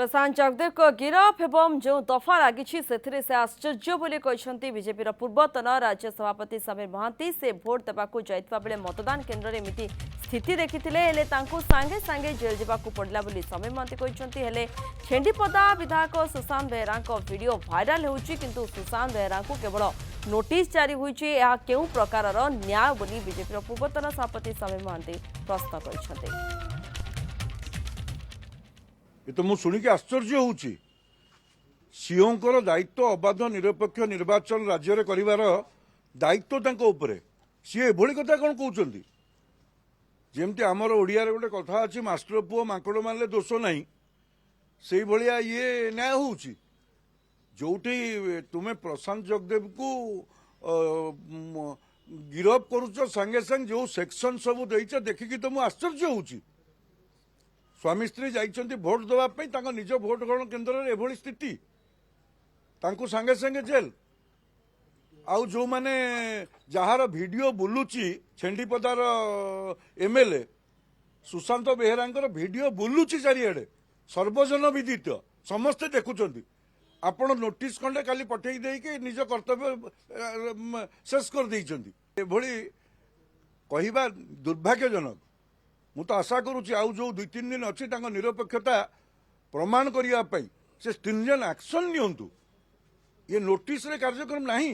प्रशांत जगदेव को गिरफ एवं जो दफा लगी से आश्चर्य बोली बीजेपी पूर्वतन राज्य सभापति समीर महांती से भोट देवाक जाइता बेले मतदान केन्द्र में एमती स्थिति देखिते सांगे सांगे जेल जावाक पड़ा समीर महांती कहते छेंडीपदा विधायक सुशांत बेहेरा वीडियो भाइराल होउछि किंतु सुशांत बेहेरा केवल नोटिस जारी होइछि यह केउ प्रकार न्याय बोली बीजेपी पूर्वतन सभापति समीर महांती प्रश्न करछन्ते। ये तो मुझे आश्चर्य होउछि सीओंकर दायित्व अबाध निरपेक्ष निर्वाचन राज्य में करिवार दायित्व तांको उपरे सी एभली कथा कौन कहते जमती आमर ओडिया रे गोटे कथा अच्छी मास्टर पुओ माकड़ मारे दोष नहीं से भाया ये न्याय होउछि जोटी तुम्हें प्रशांत जगदेव को गिरफ करुच संगे संगे जो सेक्शन सब देइछ देखिकी तो मुझे आश्चर्य होउछि स्वामी स्त्री जाइछन्ति भोट देवाई निज भोट ग्रहण केन्द्र में एभली स्थिति तांको संगे संगे जेल आउ जो माने जार वीडियो बुलुची छेंडीपदार एमएलए सुशांत बेहेरा वीडियो बुलुची चारिआडे सर्वजन विदित समस्ते देखुंट आपण नोटिस खंडे काली पठे देकी निज कर्तव्य शेष कर देइछन्ति एभली कहिबा दुर्भाग्यजनक मु तो आशा करुच्ची आउ जो 2-3 दिन अच्छी निरपेक्षता प्रमाण करने से स्ट्रिंजेंट एक्शन नियंतु ये नोटिस रे कार्यक्रम नहीं।